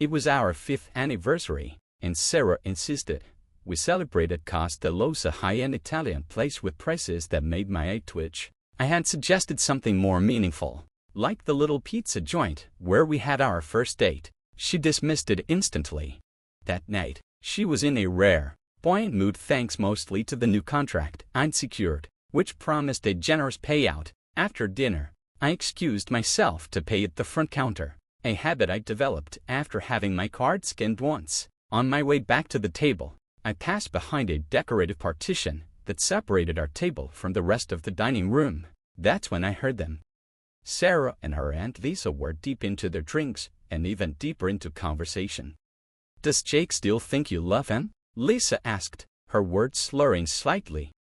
It was our 5th anniversary, and Sarah insisted. We celebrated Castello, a high-end Italian place with prices that made my eye twitch. I had suggested something more meaningful, like the little pizza joint where we had our first date. She dismissed it instantly. That night, she was in a rare, buoyant mood thanks mostly to the new contract I'd secured, which promised a generous payout. After dinner, I excused myself to pay at the front counter, a habit I developed after having my card skimmed once. On my way back to the table, I passed behind a decorative partition that separated our table from the rest of the dining room. That's when I heard them. Sarah and her Aunt Lisa were deep into their drinks and even deeper into conversation. "Does Jake still think you love him?" Lisa asked, her words slurring slightly.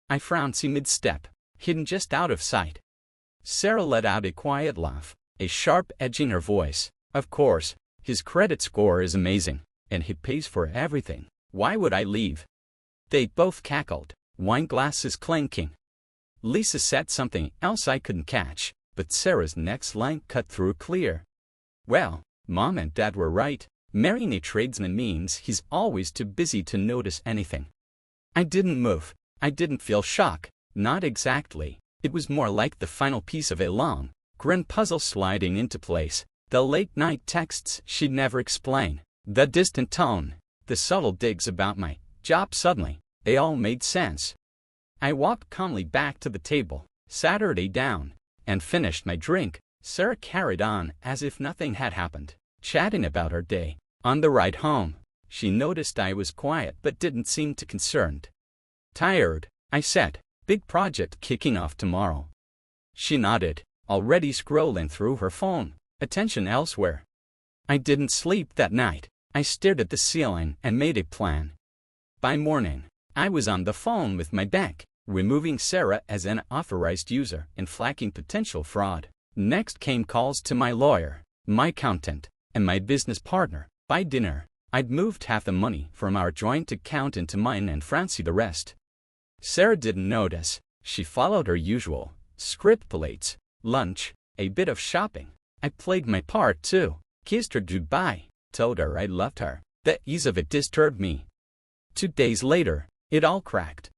I frowned mid-step, hidden just out of sight. Sarah let out a quiet laugh, a sharp edge in her voice. "Of course, his credit score is amazing, and he pays for everything. Why would I leave?" They both cackled, wine glasses clinking. Lisa said something else I couldn't catch, but Sarah's next line cut through clear. "Well, Mom and Dad were right. Marrying a tradesman means he's always too busy to notice anything." I didn't move. I didn't feel shock. Not exactly. It was more like the final piece of a long, grand puzzle sliding into place. The late-night texts she'd never explain, the distant tone, the subtle digs about my job suddenly, they all made sense. I walked calmly back to the table, sat her down, and finished my drink. Sarah carried on as if nothing had happened, chatting about her day. On the ride home, she noticed I was quiet but didn't seem too concerned. "Tired," I said. "Big project kicking off tomorrow." She nodded, already scrolling through her phone, attention elsewhere. I didn't sleep that night. I stared at the ceiling and made a plan. By morning, I was on the phone with my bank, removing Sarah as an authorized user and flagging potential fraud. Next came calls to my lawyer, my accountant, and my business partner. By dinner, I'd moved half the money from our joint account into mine and Francie the rest. Sarah didn't notice. She followed her usual script: plates, lunch, a bit of shopping. I played my part too. Kissed her goodbye, told her I loved her. The ease of it disturbed me. 2 days later, it all cracked.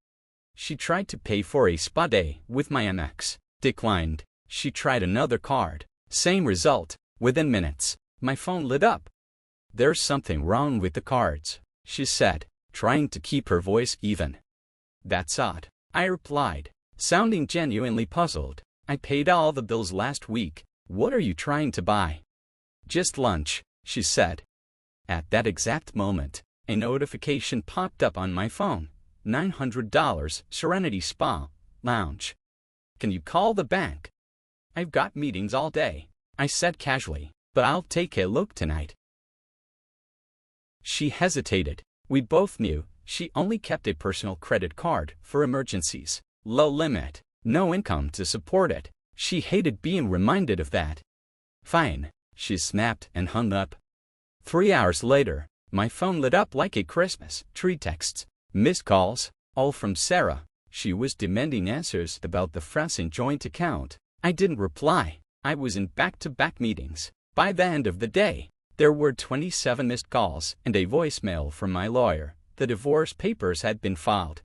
She tried to pay for a spa day with my Amex. Declined. She tried another card. Same result. Within minutes, my phone lit up. "There's something wrong with the cards," she said, trying to keep her voice even. "That's odd," I replied, sounding genuinely puzzled. "I paid all the bills last week. What are you trying to buy?" "Just lunch," she said. At that exact moment, a notification popped up on my phone. $900, Serenity Spa Lounge. "Can you call the bank?" "I've got meetings all day," I said casually, "but I'll take a look tonight." She hesitated. We both knew she only kept a personal credit card for emergencies. Low limit, no income to support it. She hated being reminded of that. "Fine," she snapped and hung up. 3 hours later, my phone lit up like a Christmas tree. Texts, missed calls, all from Sarah. She was demanding answers about the Francie joint account. I didn't reply. I was in back-to-back meetings. By the end of the day, there were 27 missed calls and a voicemail from my lawyer. The divorce papers had been filed.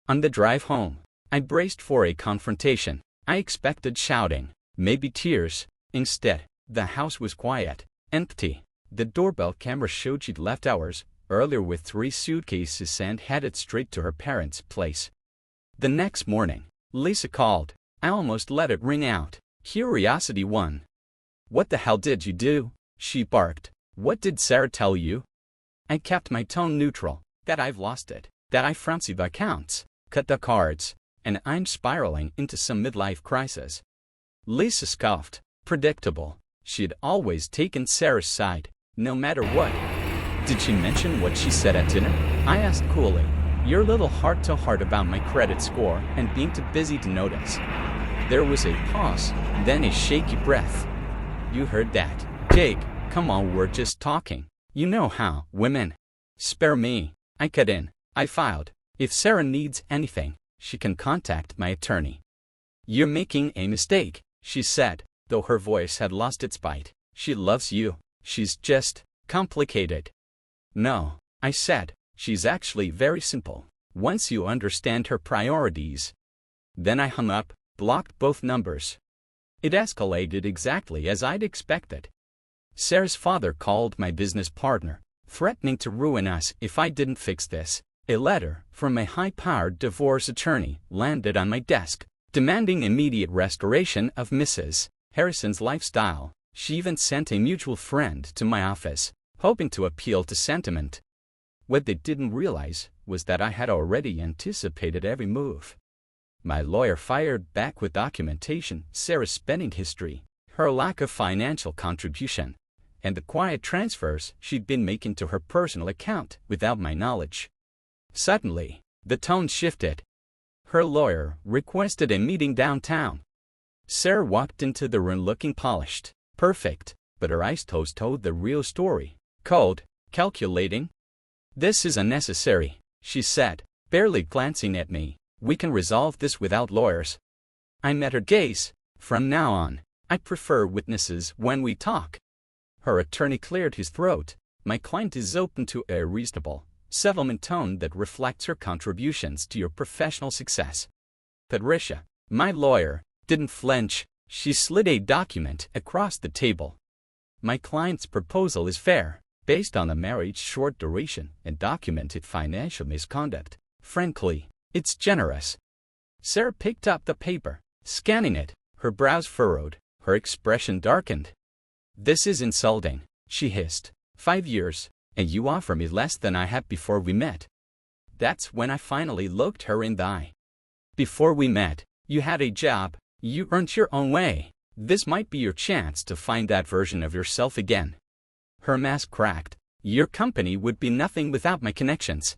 On the drive home, I braced for a confrontation. I expected shouting, maybe tears. Instead, the house was quiet, empty. The doorbell camera showed she'd left hours earlier with 3 suitcases and headed straight to her parents' place. The next morning, Lisa called. I almost let it ring out. Curiosity won. "What the hell did you do?" she barked. "What did Sarah tell you?" I kept my tone neutral. That I've lost it. That I Francie the accounts, cut the cards, and I'm spiraling into some midlife crisis. Lisa scoffed. Predictable. She'd always taken Sarah's side, no matter what. "Did she mention what she said at dinner?" I asked coolly. Your little heart-to-heart about my credit score and being too busy to notice. There was a pause, then a shaky breath. "You heard that, Jake? Come on, we're just talking. You know how women." "Spare me," I cut in. I filed. "If Sarah needs anything, she can contact my attorney." "You're making a mistake," she said, though her voice had lost its bite. "She loves you. She's just Complicated? No, I said. She's actually very simple, once you understand her priorities. Then I hung up, blocked both numbers. It escalated exactly as I'd expected. Sarah's father called my business partner, threatening to ruin us if I didn't fix this. A letter from a high-powered divorce attorney landed on my desk, demanding immediate restoration of Mrs. Harrison's lifestyle. She even sent a mutual friend to my office, hoping to appeal to sentiment. What they didn't realize was that I had already anticipated every move. My lawyer fired back with documentation, Sarah's spending history, her lack of financial contribution, and the quiet transfers she'd been making to her personal account without my knowledge. Suddenly, the tone shifted. Her lawyer requested a meeting downtown. Sarah walked into the room looking polished, perfect, but her eyes told the real story. Cold, calculating. "This is unnecessary," she said, barely glancing at me. "We can resolve this without lawyers." I met her gaze. "From now on, I prefer witnesses when we talk." Her attorney cleared his throat. "My client is open to a reasonable settlement tone that reflects her contributions to your professional success." Patricia, my lawyer, didn't flinch. She slid a document across the table. "My client's proposal is fair, based on the marriage's short duration and documented financial misconduct. Frankly, it's generous." Sarah picked up the paper, scanning it, her brows furrowed, her expression darkened. "This is insulting," she hissed. 5 years, and you offer me less than I had before we met." That's when I finally looked her in the eye. "Before we met, you had a job, you earned your own way. This might be your chance to find that version of yourself again." Her mask cracked. "Your company would be nothing without my connections."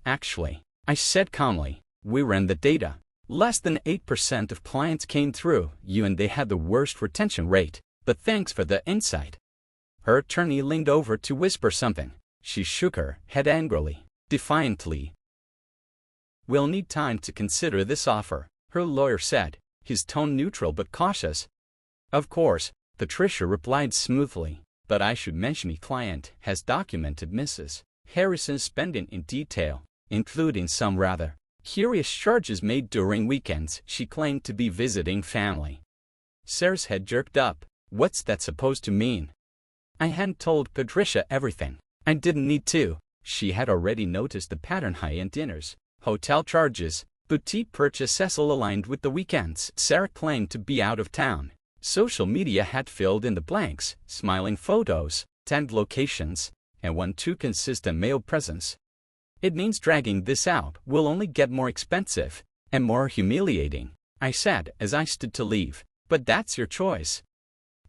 "Actually," I said calmly, "we ran the data. Less than 8% of clients came through you and they had the worst retention rate, but thanks for the insight." Her attorney leaned over to whisper something. She shook her head angrily, defiantly. "We'll need time to consider this offer," her lawyer said, his tone neutral but cautious. "Of course," Patricia replied smoothly, "but I should mention my client has documented Mrs. Harrison's spending in detail, including some rather curious charges made during weekends she claimed to be visiting family." Sarah's head jerked up. "What's that supposed to mean?" I hadn't told Patricia everything. I didn't need to. She had already noticed the pattern: high-end dinners, hotel charges, boutique purchases all aligned with the weekends Sarah claimed to be out of town. Social media had filled in the blanks, smiling photos, tagged locations, and one too consistent mail presence. "It means dragging this out will only get more expensive and more humiliating," I said as I stood to leave. "But that's your choice."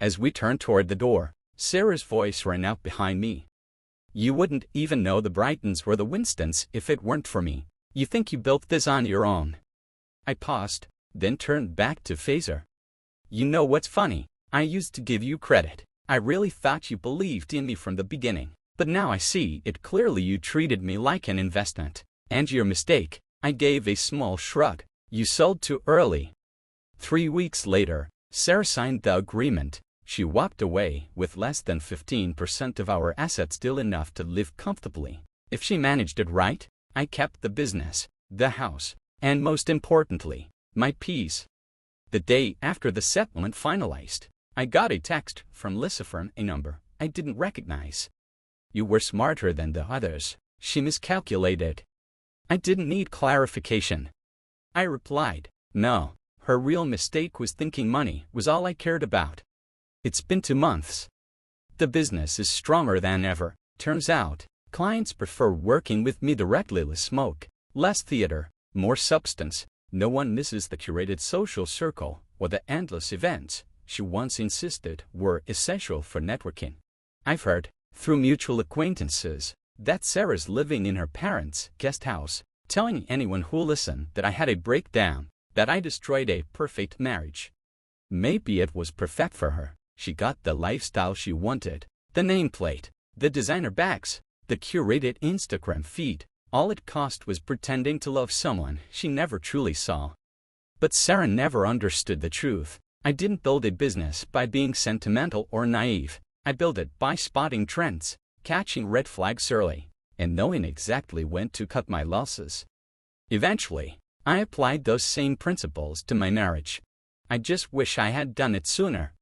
As we turned toward the door, Sarah's voice rang out behind me. "You wouldn't even know the Brightons or the Winstons if it weren't for me. You think you built this on your own." I paused, then turned back to face her. "You know what's funny? I used to give you credit. I really thought you believed in me from the beginning. But now I see it clearly. You treated me like an investment. And your mistake." I gave a small shrug. "You sold too early." 3 weeks later, Sarah signed the agreement. She walked away with less than 15% of our assets, still enough to live comfortably. If she managed it right, I kept the business, the house, and most importantly, my peace. The day after the settlement finalized, I got a text from Lisa from a number I didn't recognize. "You were smarter than the others," she miscalculated. I didn't need clarification. I replied, "No, her real mistake was thinking money was all I cared about." It's been 2 months. The business is stronger than ever. Turns out, clients prefer working with me directly. Less smoke, less theater, more substance. No one misses the curated social circle or the endless events she once insisted were essential for networking. I've heard, through mutual acquaintances, that Sarah's living in her parents' guest house, telling anyone who'll listen that I had a breakdown, that I destroyed a perfect marriage. Maybe it was perfect for her. She got the lifestyle she wanted, the nameplate, the designer bags, the curated Instagram feed. All it cost was pretending to love someone she never truly saw. But Sarah never understood the truth. I didn't build a business by being sentimental or naive. I built it by spotting trends, catching red flags early, and knowing exactly when to cut my losses. Eventually, I applied those same principles to my marriage. I just wish I had done it sooner.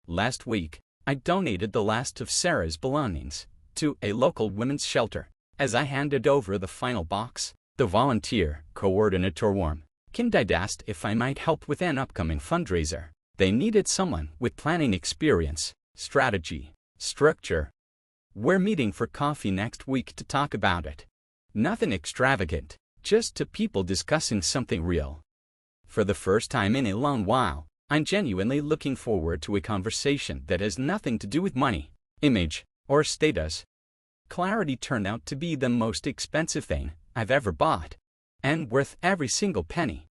Last week, I donated the last of Sarah's belongings to a local women's shelter. As I handed over the final box, the volunteer coordinator Kim asked if I might help with an upcoming fundraiser. They needed someone with planning experience, strategy, structure. We're meeting for coffee next week to talk about it. Nothing extravagant, just two people discussing something real. For the first time in a long while, I'm genuinely looking forward to a conversation that has nothing to do with money, image, or status. Clarity turned out to be the most expensive thing I've ever bought, and worth every single penny.